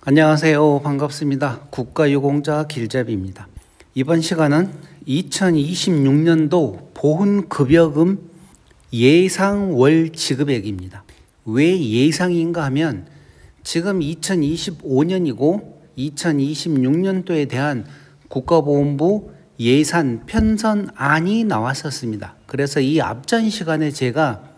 안녕하세요. 반갑습니다. 국가유공자 길잡이입니다. 이번 시간은 2026년도 보훈급여금 예상월 지급액입니다. 왜 예상인가 하면 지금 2025년이고 2026년도에 대한 국가보훈부 예산 편성안이 나왔었습니다. 그래서 이 앞전 시간에 제가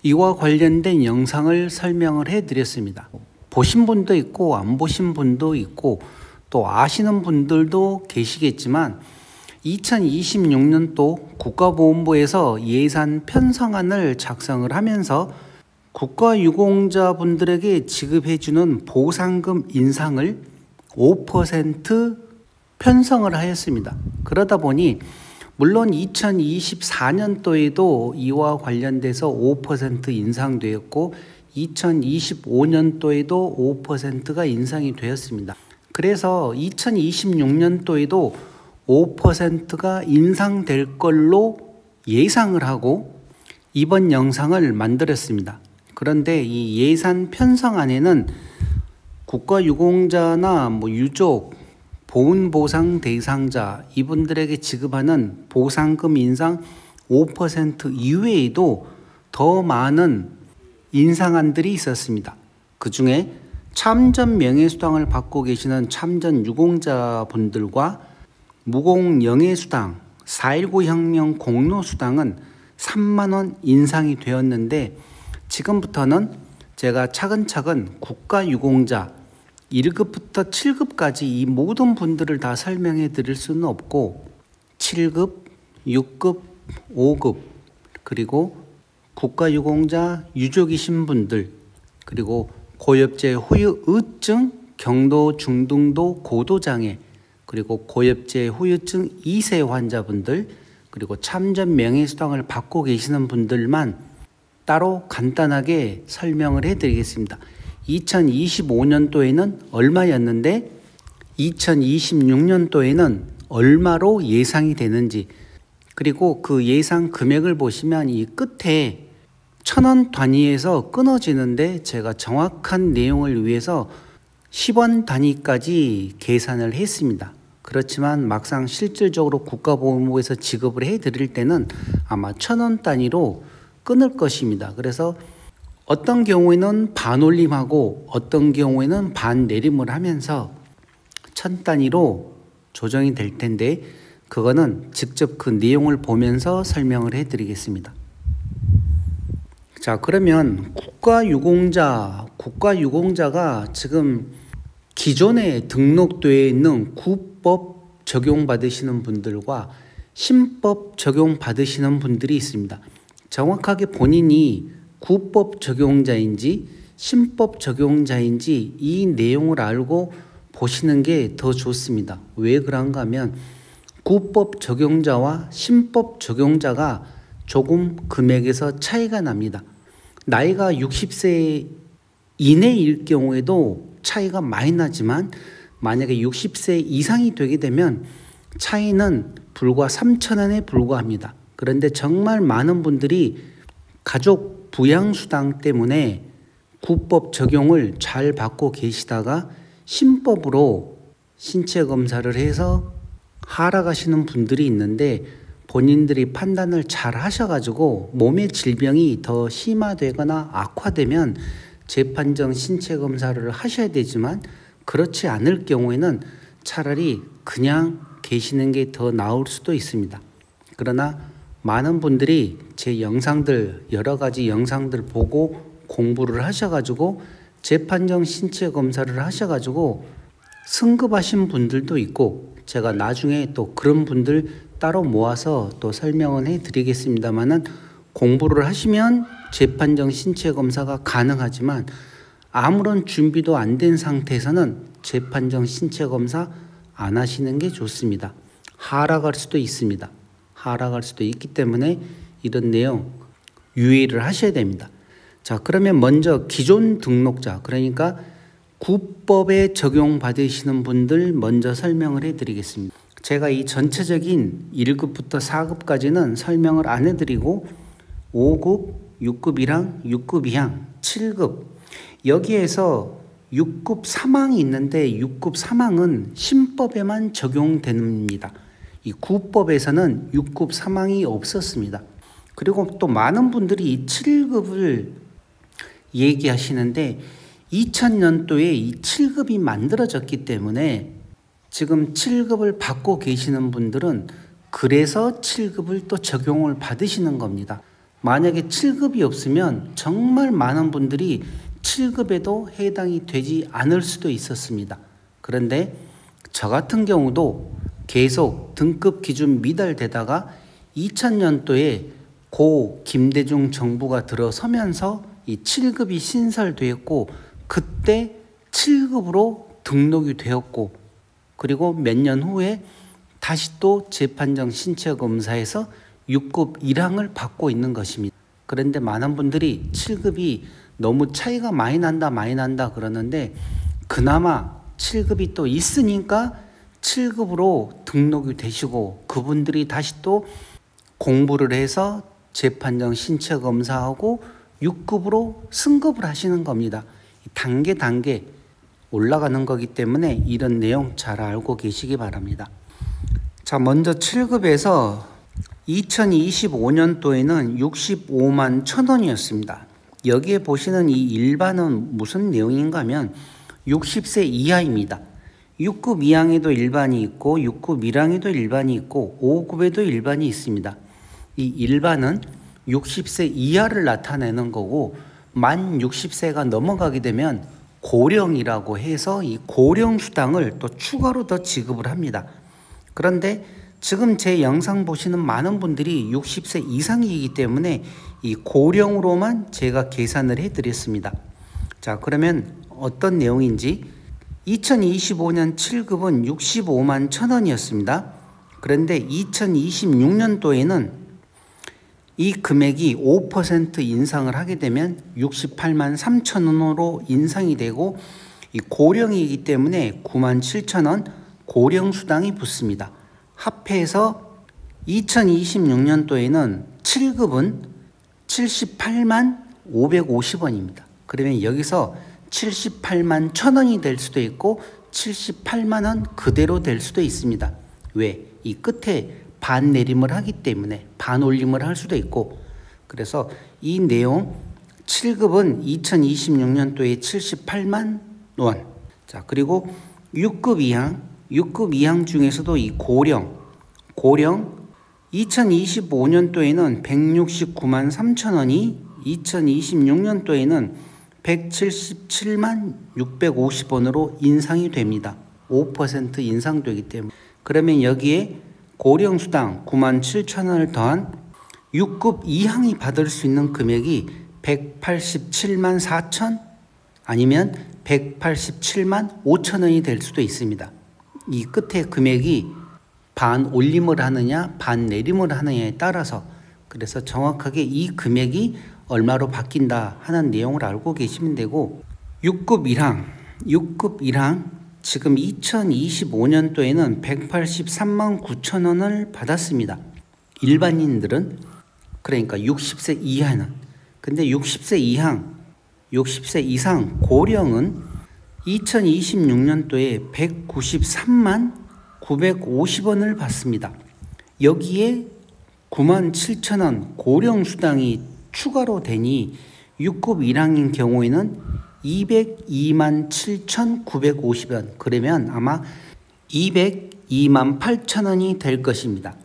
이와 관련된 영상을 설명을 해드렸습니다. 보신 분도 있고 안 보신 분도 있고 또 아시는 분들도 계시겠지만 2026년도 국가보훈부에서 예산 편성안을 작성을 하면서 국가유공자분들에게 지급해주는 보상금 인상을 5% 편성을 하였습니다. 그러다 보니 물론 2024년도에도 이와 관련돼서 5% 인상되었고 2025년도에도 5%가 인상이 되었습니다. 그래서 2026년도에도 5%가 인상될 걸로 예상을 하고 이번 영상을 만들었습니다. 그런데 이 예산 편성안에는 국가유공자나 유족, 보훈보상 대상자 이분들에게 지급하는 보상금 인상 5% 이외에도 더 많은 인상안들이 있었습니다. 그 중에 참전 명예수당을 받고 계시는 참전 유공자분들과 무공영예수당, 4.19 혁명 공로수당은 3만원 인상이 되었는데 지금부터는 제가 차근차근 국가유공자 1급부터 7급까지 이 모든 분들을 다 설명해 드릴 수는 없고 7급, 6급, 5급 그리고 국가유공자 유족이신 분들 그리고 고엽제 후유증, 경도, 중등도, 고도장애 그리고 고엽제 후유증 2세 환자분들 그리고 참전 명예수당을 받고 계시는 분들만 따로 간단하게 설명을 해드리겠습니다. 2025년도에는 얼마였는데 2026년도에는 얼마로 예상이 되는지 그리고 그 예상 금액을 보시면 이 끝에 1,000원 단위에서 끊어지는데 제가 정확한 내용을 위해서 10원 단위까지 계산을 했습니다. 그렇지만 막상 실질적으로 국가보훈부에서 지급을 해드릴 때는 아마 1,000원 단위로 끊을 것입니다. 그래서 어떤 경우에는 반올림하고 어떤 경우에는 반내림을 하면서 1,000 단위로 조정이 될 텐데 그거는 직접 그 내용을 보면서 설명을 해드리겠습니다. 자, 그러면 국가유공자가 지금 기존에 등록되어 있는 구법 적용받으시는 분들과 신법 적용받으시는 분들이 있습니다. 정확하게 본인이 구법 적용자인지 신법 적용자인지 이 내용을 알고 보시는 게 더 좋습니다. 왜 그런가 하면 구법 적용자와 신법 적용자가 조금 금액에서 차이가 납니다. 나이가 60세 이내일 경우에도 차이가 많이 나지만 만약에 60세 이상이 되게 되면 차이는 불과 3,000원에 불과합니다. 그런데 정말 많은 분들이 가족 부양수당 때문에 구법 적용을 잘 받고 계시다가 신법으로 신체검사를 해서 하락하시는 분들이 있는데 본인들이 판단을 잘 하셔가지고 몸의 질병이 더 심화되거나 악화되면 재판정 신체검사를 하셔야 되지만 그렇지 않을 경우에는 차라리 그냥 계시는 게 더 나을 수도 있습니다. 그러나 많은 분들이 제 영상들 여러 가지 영상들 보고 공부를 하셔가지고 재판정 신체 검사를 하셔가지고 승급하신 분들도 있고 제가 나중에 또 그런 분들 따로 모아서 또 설명은 해드리겠습니다만은 공부를 하시면 재판정 신체 검사가 가능하지만 아무런 준비도 안 된 상태에서는 재판정 신체 검사 안 하시는 게 좋습니다. 하락할 수도 있습니다. 하락할 수도 있기 때문에 이런 내용 유의를 하셔야 됩니다. 자, 그러면 먼저 기존 등록자 그러니까 구법에 적용받으시는 분들 먼저 설명을 해드리겠습니다. 제가 이 전체적인 1급부터 4급까지는 설명을 안 해드리고 5급, 6급이랑 6급 이상, 7급 여기에서 6급 사망이 있는데 6급 사망은 신법에만 적용됩니다. 이 구법에서는 6급 사망이 없었습니다. 그리고 또 많은 분들이 이 7급을 얘기하시는데 2000년도에 이 7급이 만들어졌기 때문에 지금 7급을 받고 계시는 분들은 그래서 7급을 또 적용을 받으시는 겁니다. 만약에 7급이 없으면 정말 많은 분들이 7급에도 해당이 되지 않을 수도 있었습니다. 그런데 저 같은 경우도 계속 등급 기준 미달되다가 2000년도에 고 김대중 정부가 들어서면서 이 7급이 신설되었고 그때 7급으로 등록이 되었고 그리고 몇 년 후에 다시 또 재판정 신체검사에서 6급 1항을 받고 있는 것입니다. 그런데 많은 분들이 7급이 너무 차이가 많이 난다 그러는데 그나마 7급이 또 있으니까 7급으로 등록이 되시고 그분들이 다시 또 공부를 해서 재판정 신체검사하고 6급으로 승급을 하시는 겁니다. 단계 올라가는 거기 때문에 이런 내용 잘 알고 계시기 바랍니다. 자, 먼저 7급에서 2025년도에는 65만 1,000원이었습니다. 여기에 보시는 이 일반은 무슨 내용인가 하면 60세 이하입니다. 6급 2항에도 일반이 있고 6급 1항에도 일반이 있고 5급에도 일반이 있습니다. 이 일반은 60세 이하를 나타내는 거고 만 60세가 넘어가게 되면 고령이라고 해서 이 고령 수당을 또 추가로 더 지급을 합니다. 그런데 지금 제 영상 보시는 많은 분들이 60세 이상이기 때문에 이 고령으로만 제가 계산을 해드렸습니다. 자, 그러면 어떤 내용인지 2025년 7급은 65만 1,000원이었습니다. 그런데 2026년도에는 이 금액이 5% 인상을 하게 되면 68만 3,000원으로 인상이 되고 이 고령이기 때문에 97,000원 고령수당이 붙습니다. 합해서 2026년도에는 7급은 78만 550원입니다. 그러면 여기서 78만 1,000원이 될 수도 있고 78만 원 그대로 될 수도 있습니다. 왜? 이 끝에 반 내림을 하기 때문에 반 올림을 할 수도 있고 그래서 이 내용 7급은 2026년도에 78만 원. 자, 그리고 6급 이항 중에서도 이 고령 2025년도에는 169만 3,000원이 2026년도에는 177만 650원으로 인상이 됩니다. 5% 인상되기 때문에. 그러면 여기에 고령수당 97,000원을 더한 6급 이항이 받을 수 있는 금액이 187만 4천 아니면 187만 5천원이 될 수도 있습니다. 이 끝에 금액이 반 올림을 하느냐 반 내림을 하느냐에 따라서 그래서 정확하게 이 금액이 얼마로 바뀐다 하는 내용을 알고 계시면 되고 6급 1항 지금 2025년도에는 183만 9천원을 받았습니다. 일반인들은 그러니까 60세 이하는 근데 60세 이상 고령은 2026년도에 193만 950원을 받습니다. 여기에 97,000원 고령수당이 추가로 되니 6급 1항인 경우에는 202만 7,950원 그러면 아마 202만 8천원이 될 것입니다.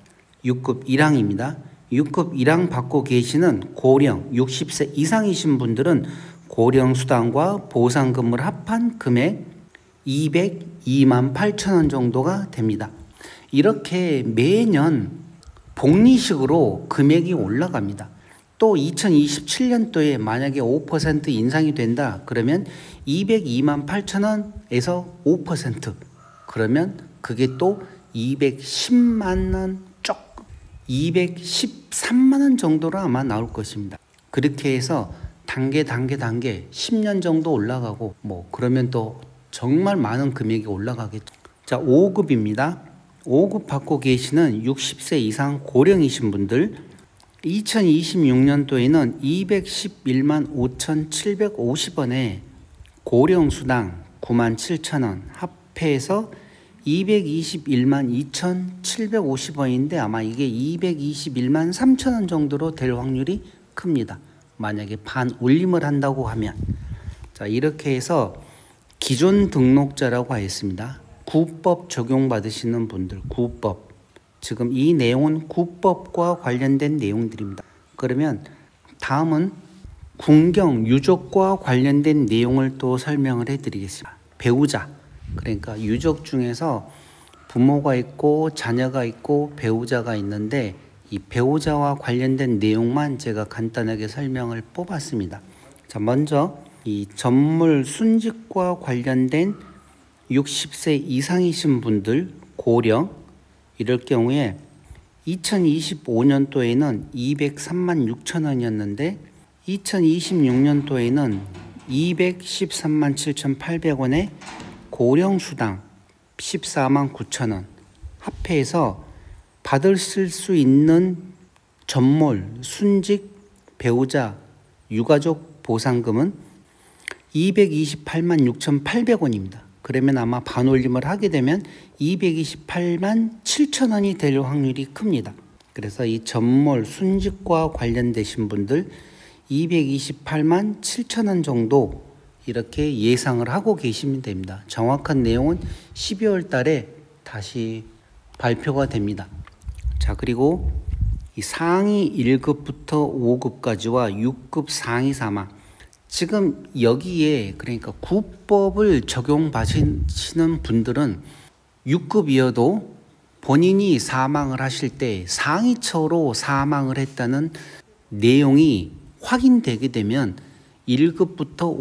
6급 1항입니다. 6급 1항 받고 계시는 고령 60세 이상이신 분들은 고령수당과 보상금을 합한 금액 202만 8천원 정도가 됩니다. 이렇게 매년 복리식으로 금액이 올라갑니다. 또 2027년도에 만약에 5% 인상이 된다 그러면 202만 8천원에서 5% 그러면 그게 또 210만 원 213만 원 정도로 아마 나올 것입니다. 그렇게 해서 단계 10년 정도 올라가고 그러면 또 정말 많은 금액이 올라가겠죠. 자, 5급입니다. 5급 받고 계시는 60세 이상 고령이신 분들 2026년도에는 211만 5,750원에 고령수당 97,000원 합해서 221만 2,750원인데 아마 이게 221만 3천원 정도로 될 확률이 큽니다. 만약에 반 올림을 한다고 하면. 자, 이렇게 해서 기존 등록자라고 하였습니다. 구법 적용받으시는 분들, 구법. 지금 이 내용은 구법과 관련된 내용들입니다. 그러면 다음은 군경, 유족과 관련된 내용을 또 설명을 해드리겠습니다. 배우자, 그러니까 유족 중에서 부모가 있고 자녀가 있고 배우자가 있는데 이 배우자와 관련된 내용만 제가 간단하게 설명을 뽑았습니다. 자, 먼저 이 전물 순직과 관련된 60세 이상이신 분들 고령 이럴 경우에 2025년도에는 203만 6천원이었는데 2026년도에는 213만 7,800원에 고령수당 14만 9천원 합해서 받을 수 있는 전몰, 순직, 배우자, 유가족 보상금은 228만 6,800원입니다. 그러면 아마 반올림을 하게 되면 228만 7천원이 될 확률이 큽니다. 그래서 이 전몰, 순직과 관련되신 분들 228만 7천원 정도 이렇게 예상을 하고 계시면 됩니다. 정확한 내용은 12월 달에 다시 발표가 됩니다. 자, 그리고 이 상위 1급부터 5급까지와 6급 상위 사망. 지금 여기에 그러니까 구법을 적용받으시는 분들은 6급이어도 본인이 사망을 하실 때 상위처로 사망을 했다는 내용이 확인되게 되면 1급부터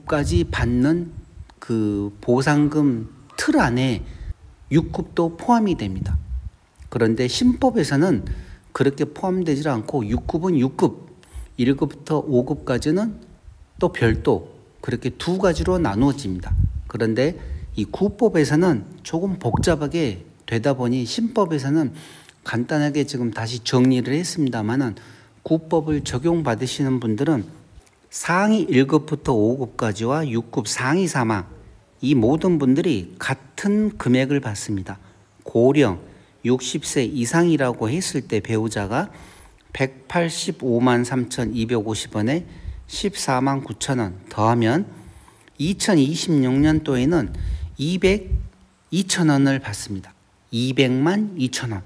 5급까지 받는 그 보상금 틀 안에 6급도 포함이 됩니다. 그런데 신법에서는 그렇게 포함되지 않고 6급은 6급, 1급부터 5급까지는 또 별도 그렇게 두 가지로 나누어집니다. 그런데 이 구법에서는 조금 복잡하게 되다 보니 신법에서는 간단하게 지금 다시 정리를 했습니다만은 구법을 적용받으시는 분들은 상위 1급부터 5급까지와 6급 상위 사망 이 모든 분들이 같은 금액을 받습니다. 고령 60세 이상이라고 했을 때 배우자가 185만 3,250원에 14만 9천원 더하면 2026년도에는 202천원을 받습니다. 200만 2천원.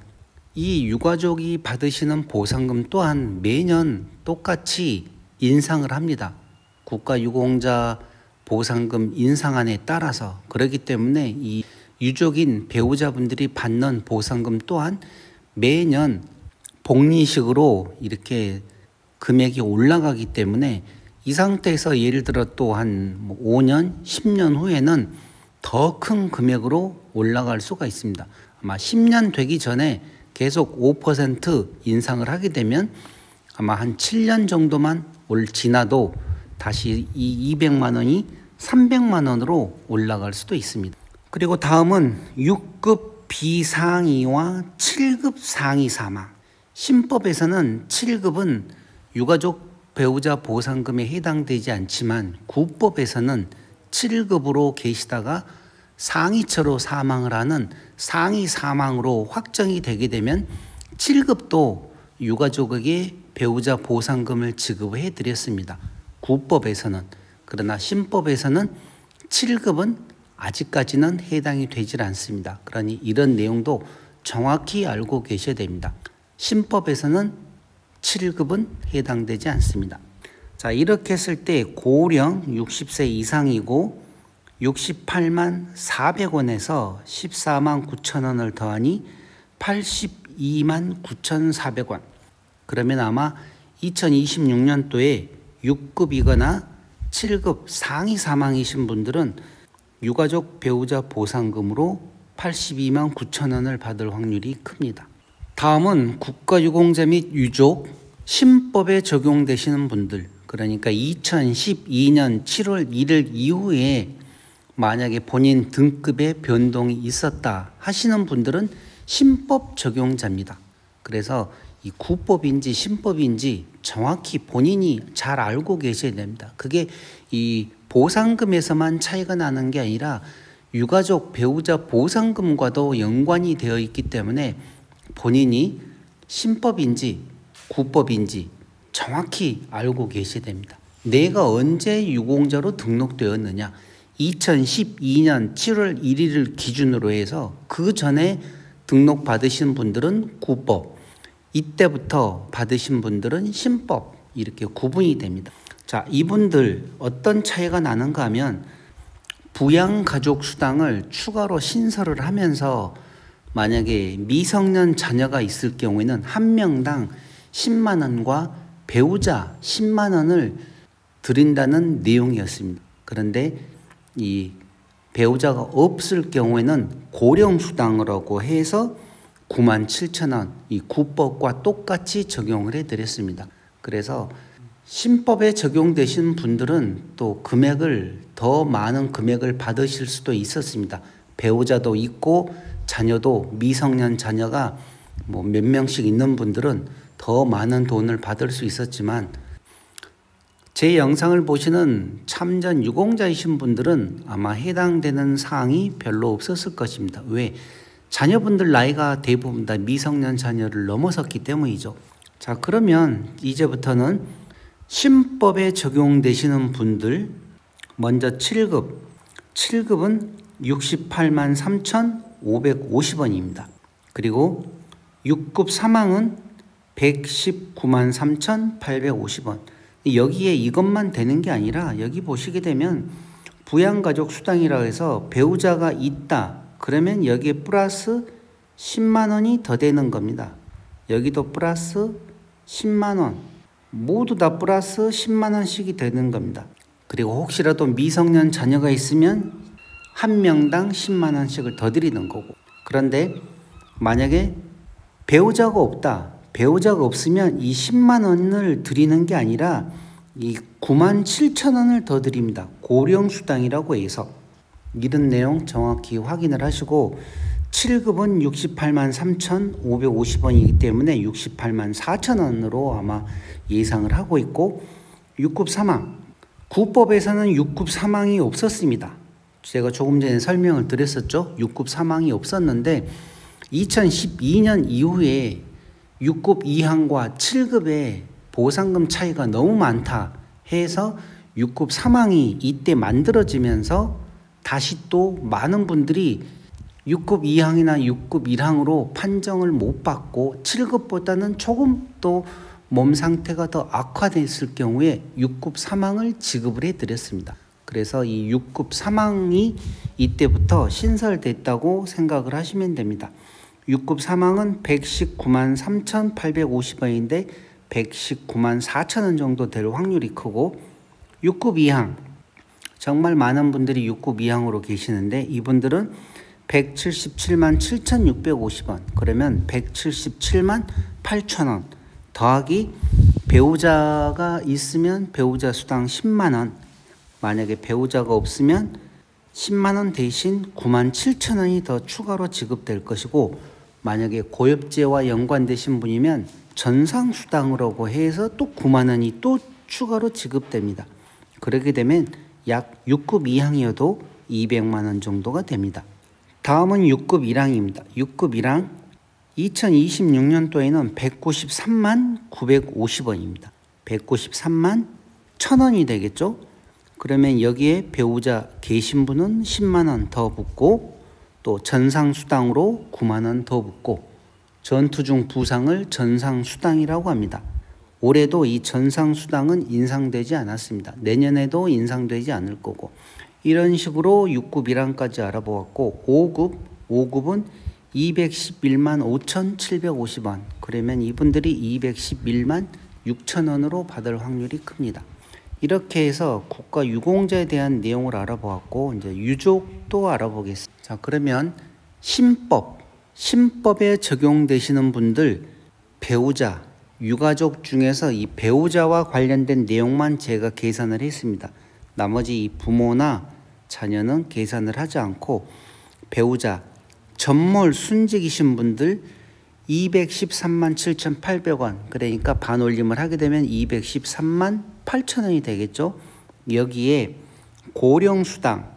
이 유가족이 받으시는 보상금 또한 매년 똑같이 인상을 합니다. 국가유공자 보상금 인상안에 따라서. 그렇기 때문에 이 유족인 배우자분들이 받는 보상금 또한 매년 복리식으로 이렇게 금액이 올라가기 때문에 이 상태에서 예를 들어 또 한 5년, 10년 후에는 더 큰 금액으로 올라갈 수가 있습니다. 아마 10년 되기 전에 계속 5% 인상을 하게 되면 아마 한 7년 정도만 지나도 다시 이 200만 원이 300만 원으로 올라갈 수도 있습니다. 그리고 다음은 6급 비상위와 7급 상위 사망. 신법에서는 7급은 유가족 배우자 보상금에 해당되지 않지만 구법에서는 7급으로 계시다가 상위처로 사망을 하는 상위 사망으로 확정이 되게 되면 7급도 유가족에게 배우자 보상금을 지급해 드렸습니다. 구법에서는. 그러나 신법에서는 7급은 아직까지는 해당이 되질 않습니다. 그러니 이런 내용도 정확히 알고 계셔야 됩니다. 신법에서는 7급은 해당되지 않습니다. 자, 이렇게 했을 때 고령 60세 이상이고 68만 400원에서 14만 9천원을 더하니 82만 9,400원. 그러면 아마 2026년도에 6급이거나 7급 상위 사망이신 분들은 유가족 배우자 보상금으로 82만 9천원을 받을 확률이 큽니다. 다음은 국가유공자 및 유족 신법에 적용되시는 분들, 그러니까 2012년 7월 1일 이후에 만약에 본인 등급에 변동이 있었다 하시는 분들은 신법 적용자입니다. 그래서 이 구법인지 신법인지 정확히 본인이 잘 알고 계셔야 됩니다. 그게 이 보상금에서만 차이가 나는 게 아니라 유가족 배우자 보상금과도 연관이 되어 있기 때문에 본인이 신법인지 구법인지 정확히 알고 계셔야 됩니다. 내가 언제 유공자로 등록되었느냐, 2012년 7월 1일을 기준으로 해서 그 전에 등록 받으신 분들은 구법, 이때부터 받으신 분들은 신법, 이렇게 구분이 됩니다. 자, 이분들 어떤 차이가 나는가 하면 부양가족수당을 추가로 신설을 하면서 만약에 미성년 자녀가 있을 경우에는 한 명당 10만 원과 배우자 10만 원을 드린다는 내용이었습니다. 그런데 이 배우자가 없을 경우에는 고령수당이라고 해서 97,000원, 이 구법과 똑같이 적용을 해드렸습니다. 그래서 신법에 적용되신 분들은 또 금액을 더 많은 금액을 받으실 수도 있었습니다. 배우자도 있고 자녀도 미성년 자녀가 뭐 몇 명씩 있는 분들은 더 많은 돈을 받을 수 있었지만 제 영상을 보시는 참전 유공자이신 분들은 아마 해당되는 사항이 별로 없었을 것입니다. 왜? 자녀분들 나이가 대부분 다 미성년 자녀를 넘어섰기 때문이죠. 자, 그러면 이제부터는 신법에 적용되시는 분들, 먼저 7급. 7급은 68만 3,550원입니다. 그리고 6급 사망은 119만 3,850원. 여기에 이것만 되는 게 아니라 여기 보시게 되면 부양가족 수당이라고 해서 배우자가 있다. 그러면 여기에 플러스 10만 원이 더 되는 겁니다. 여기도 플러스 10만 원. 모두 다 플러스 10만 원씩이 되는 겁니다. 그리고 혹시라도 미성년 자녀가 있으면 한 명당 10만 원씩을 더 드리는 거고. 그런데 만약에 배우자가 없다. 배우자가 없으면 이 10만 원을 드리는 게 아니라 이 97,000원을 더 드립니다. 고령수당이라고 해서. 이런 내용 정확히 확인을 하시고 7급은 68만 3,550원이기 때문에 68만 4천원으로 아마 예상을 하고 있고 6급 사망. 구법에서는 6급 사망이 없었습니다. 제가 조금 전에 설명을 드렸었죠. 6급 사망이 없었는데 2012년 이후에 6급 이항과 7급의 보상금 차이가 너무 많다 해서 6급 사망이 이때 만들어지면서 다시 또 많은 분들이 6급 2항이나 6급 1항으로 판정을 못 받고 7급보다는 조금 또 몸 상태가 더 악화됐을 경우에 6급 사망을 지급을 해드렸습니다. 그래서 이 6급 사망이 이때부터 신설됐다고 생각을 하시면 됩니다. 6급 사망은 119만 3,850원인데 119만 4천원 정도 될 확률이 크고 6급 2항 정말 많은 분들이 6급 2항으로 계시는데 이분들은 177만 7,650원 그러면 177만 8천원 더하기 배우자가 있으면 배우자 수당 10만원 만약에 배우자가 없으면 10만원 대신 9만 7천원이 더 추가로 지급될 것이고 만약에 고엽제와 연관되신 분이면 전상수당이라고 해서 또 9만원이 또 추가로 지급됩니다. 그렇게 되면 약 6급 2항이어도 200만원 정도가 됩니다. 다음은 6급 1항입니다. 6급 1항 2026년도에는 193만 950원입니다. 193만 1000원이 되겠죠? 그러면 여기에 배우자 계신 분은 10만원 더 붙고 또 전상수당으로 9만원 더 붙고 전투 중 부상을 전상수당이라고 합니다. 올해도 이 전상수당은 인상되지 않았습니다. 내년에도 인상되지 않을 거고 이런 식으로 6급 1항까지 알아보았고 5급은 211만 5,750원 그러면 이분들이 211만 6천원으로 받을 확률이 큽니다. 이렇게 해서 국가 유공자에 대한 내용을 알아보았고 이제 유족도 알아보겠습니다. 자, 그러면 신법에 적용되시는 분들 배우자, 유가족 중에서 이 배우자와 관련된 내용만 제가 계산을 했습니다. 나머지 이 부모나 자녀는 계산을 하지 않고 배우자, 전몰 순직이신 분들 213만 7,800원 그러니까 반올림을 하게 되면 213만 8천원이 되겠죠. 여기에 고령수당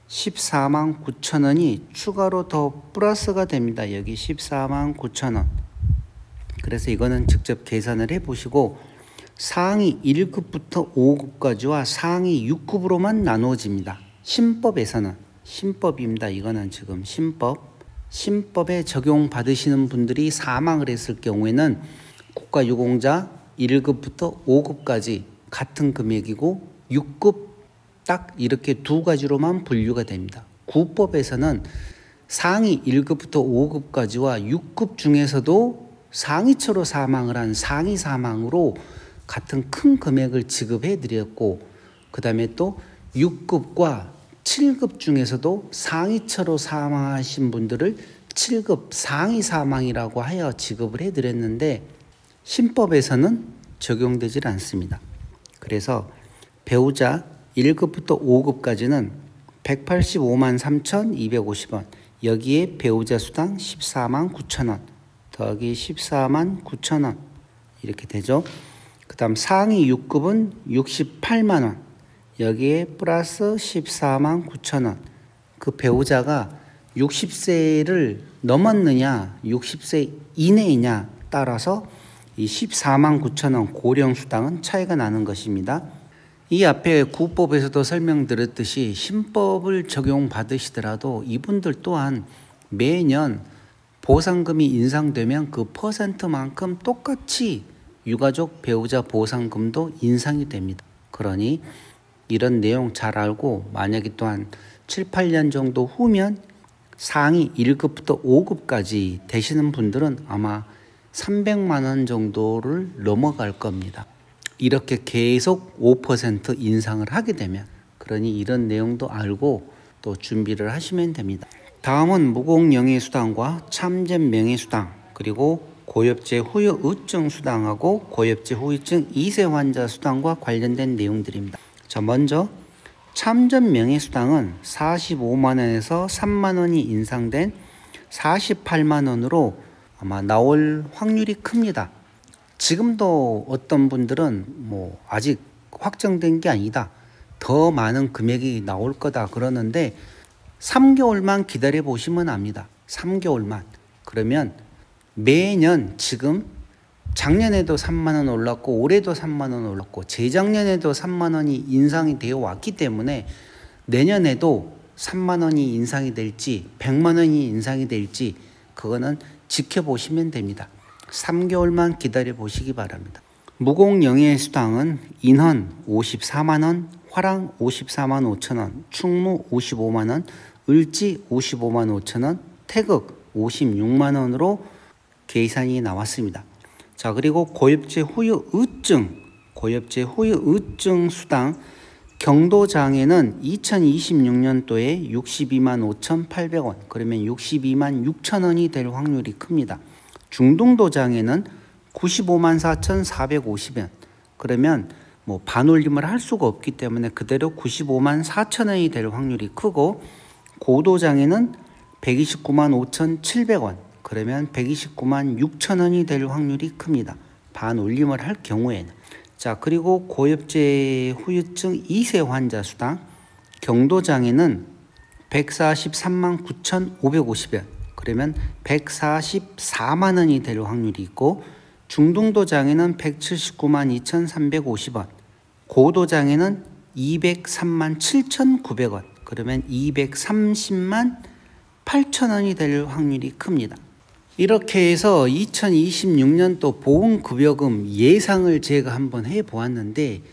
14만 9천 원이 추가로 더 플러스가 됩니다. 여기 14만 9천 원. 그래서 이거는 직접 계산을 해보시고 상위 1급부터 5급까지와 상위 6급으로만 나누어집니다. 신법에서는 신법입니다. 이거는 지금 신법에 적용받으시는 분들이 사망을 했을 경우에는 국가유공자 1급부터 5급까지 같은 금액이고 6급 딱 이렇게 두 가지로만 분류가 됩니다. 구법에서는 상위 1급부터 5급까지와 6급 중에서도 상위처로 사망을 한 상위 사망으로 같은 큰 금액을 지급해 드렸고, 그 다음에 또 6급과 7급 중에서도 상위처로 사망하신 분들을 7급 상위 사망이라고 하여 지급을 해 드렸는데 신법에서는 적용되지 않습니다. 그래서 배우자 1급부터 5급까지는 185만 3,250원, 여기에 배우자 수당 14만 9천 원 더하기 14만 9천 원 이렇게 되죠. 그 다음 상위 6급은 68만 원, 여기에 플러스 14만 9천 원. 그 배우자가 60세를 넘었느냐 60세 이내이냐 따라서 이 14만 9천 원 고령수당은 차이가 나는 것입니다. 이 앞에 구법에서도 설명드렸듯이 신법을 적용받으시더라도 이분들 또한 매년 보상금이 인상되면 그 퍼센트만큼 똑같이 유가족 배우자 보상금도 인상이 됩니다. 그러니 이런 내용 잘 알고 만약에 또한 7, 8년 정도 후면 상위 1급부터 5급까지 되시는 분들은 아마 300만 원 정도를 넘어갈 겁니다. 이렇게 계속 5% 인상을 하게 되면, 그러니 이런 내용도 알고 또 준비를 하시면 됩니다. 다음은 무공영예수당과 참전 명예수당, 그리고 고엽제 후유 의증 수당하고 고엽제 후유증 2세 환자 수당과 관련된 내용들입니다. 자, 먼저 참전 명예수당은 45만 원에서 3만 원이 인상된 48만 원으로 아마 나올 확률이 큽니다. 지금도 어떤 분들은 아직 확정된 게 아니다, 더 많은 금액이 나올 거다 그러는데 3개월만 기다려 보시면 압니다. 3개월만. 그러면 매년 지금 작년에도 3만 원 올랐고 올해도 3만 원 올랐고 재작년에도 3만 원이 인상이 되어 왔기 때문에 내년에도 3만 원이 인상이 될지 100만 원이 인상이 될지 그거는 지켜보시면 됩니다. 3개월만 기다려 보시기 바랍니다. 무공영예수당은 인헌 54만 원, 화랑 54만 5천 원, 충무 55만 원, 을지 55만 5천 원, 태극 56만 원으로 계산이 나왔습니다. 자, 그리고 고엽제 후유 의증 수당 경도장애는 2026년도에 62만 5,800원, 그러면 62만 6천 원이 될 확률이 큽니다. 중등도 장애는 95만 4,450원, 그러면 반올림을 할 수가 없기 때문에 그대로 95만 4천 원이 될 확률이 크고, 고도 장애는 129만 5,700원, 그러면 129만 6천 원이 될 확률이 큽니다. 반올림을 할 경우에는. 자, 그리고 고엽제 후유증 2세 환자 수당 경도장애는 143만 9,550원, 그러면 144만 원이 될 확률이 있고, 중등도 장애는 179만 2,350원, 고도 장애는 203만 7,900원, 그러면 230만 8천 원이 될 확률이 큽니다. 이렇게 해서 2026년도 보험급여금 예상을 제가 한번 해보았는데,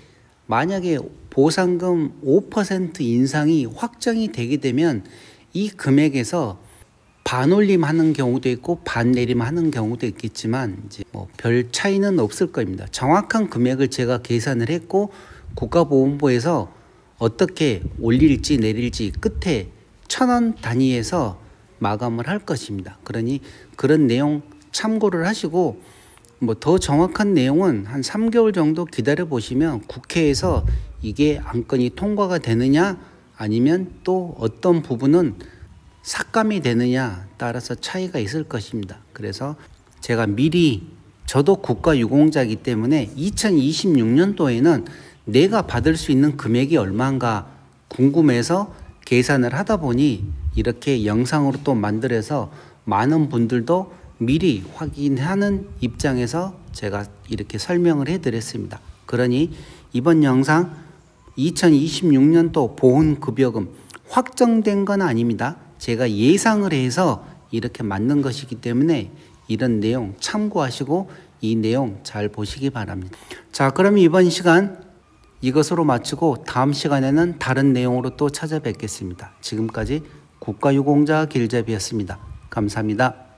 만약에 보상금 5% 인상이 확정이 되게 되면 이 금액에서 반올림 하는 경우도 있고 반내림 하는 경우도 있겠지만 이제 별 차이는 없을 겁니다. 정확한 금액을 제가 계산을 했고 국가보험부에서 어떻게 올릴지 내릴지 끝에 1,000원 단위에서 마감을 할 것입니다. 그러니 그런 내용 참고를 하시고 더 정확한 내용은 한 3개월 정도 기다려 보시면 국회에서 이게 안건이 통과가 되느냐 아니면 또 어떤 부분은 삭감이 되느냐 따라서 차이가 있을 것입니다. 그래서 제가 미리, 저도 국가유공자이기 때문에 2026년도에는 내가 받을 수 있는 금액이 얼마인가 궁금해서 계산을 하다 보니 이렇게 영상으로 또 만들어서 많은 분들도 미리 확인하는 입장에서 제가 이렇게 설명을 해드렸습니다. 그러니 이번 영상 2026년도 보훈급여금 확정된 건 아닙니다. 제가 예상을 해서 이렇게 만든 것이기 때문에 이런 내용 참고하시고 이 내용 잘 보시기 바랍니다. 자, 그럼 이번 시간 이것으로 마치고 다음 시간에는 다른 내용으로 또 찾아뵙겠습니다. 지금까지 국가유공자 길잡이였습니다. 감사합니다.